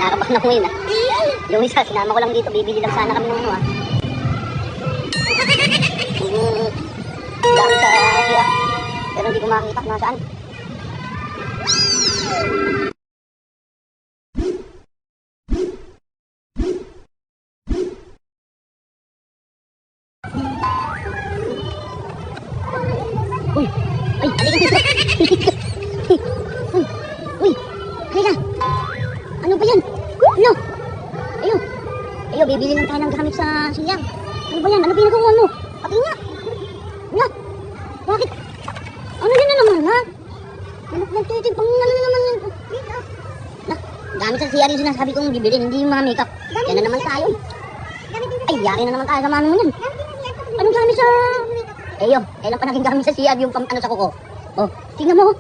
Kinakabahan ako ngayon Yung isa, sinama ko lang dito. Bibili lang sana kami ng ano Dami sa siya. Pero hindi ko makita kung nasaan. Uy! Ay! Halika dito! Uy! Halika! Ano ba yan? Ano? Ayo, bibili lang tayo ng gamit sa siyang. Ano ba yan? Ano pinagawa mo? Pati nga! Ano? Bakit? Ano yan na naman, ha? Nagtitig pang ano na naman yan. Gamit sa CR yung sinasabi kong bibili, hindi yung mga makeup. Yan na naman tayo. Ay, yari na naman tayo sa mami mo yan. Anong gamit sa... Ayo, kailan pa naging gamit sa CR yung ano sa kuko? Oh, tingnan mo.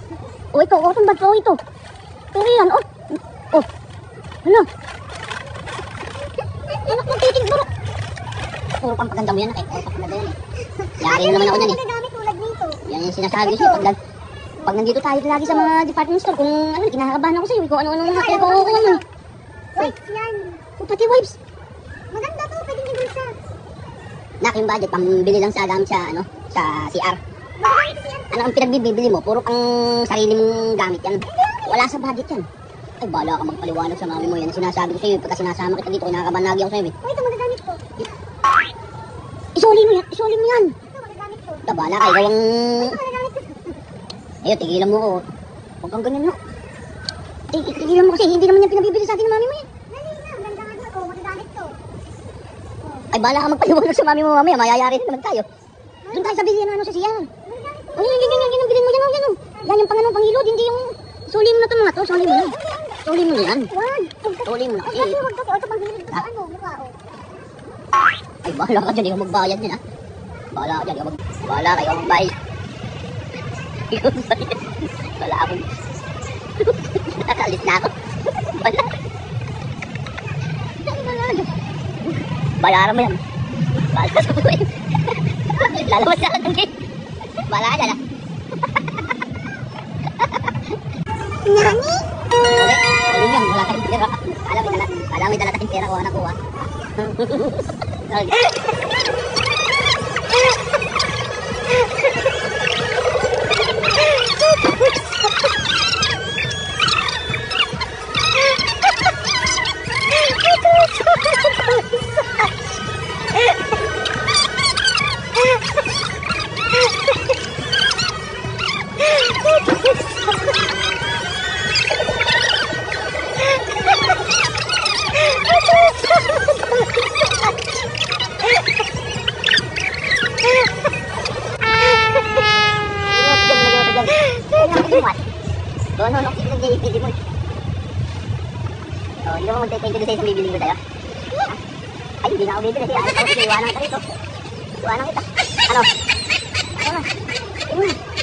Oh, ito, cotton bag ko, ito. Pero yan, oh. Ano? Anak mo, titig bro. Puro pang paganda mo yan, paganda yan Yari na naman ako yan Yan yung sinasabi ko sa'yo. Pag nandito tayo lagi sa mga department store, kung ano, kinakabahan ako sa'yo, kung ano-ano mga pinagkukuha mo. Wipes yan. Pati wipes. Maganda to, pwedeng ibig siya. Nak, yung budget, pambili lang sa gamit sa, ano, sa CR. Ano ang pinagbibili mo? Puro pang sarili mong gamit yan. Wala sa budget yan. Ay, bala ka magpaliwanag sa mami mo yan. Sinasabi ko sa'yo, pagka sinasama kita dito, kinakabahan lagi ako sa'yo. Oh, ito magagamit ko. Isuli mo yan. Ito magagamit ko. Bala ka, ikaw ang... Ito magagamit ko. Ayun, tigilan mo ko. Huwag kang ganyan, no? Tigilan mo kasi, hindi naman yan pinabibili sa atin ng mami mo yan. Dali na, ganda nga ako, magagamit ko. Ay, bala ka magpaliwanag sa mami mo mamaya, mayayari na naman tayo. Doon tayo sa bilhin ano sa siya. O yan, bilhin mo yan. Yan yung pangilod, hindi yung... Suli mo na ito mga to, suli mo na. Suli mo yan. Wag. Suli mo na kasi. Ay, wag kasi, ito pang bilhin ko sa ano, mukha ko. Ay, bahala ka dyan, ikaw magbayad din ha. Bahala ka dyan, ikaw magbayad. Ikaw magbayad. Wala akong... Nakalit na ako. Bayaran mo yan. Bahala ka sa buhay. Lalabas na ka ng gate. Bahala ka dyan ha. Nani? Okay, ayun yan, wala tayong pera. Alam may dala tayong pera, kuha na kuha. No, hindi mo. Oh, hindi mo mag-thank you sa bibili ko tayo. Ay, hindi na ako bibili. Iwanan ka rito. Iwanan kita. Ano? Ano na?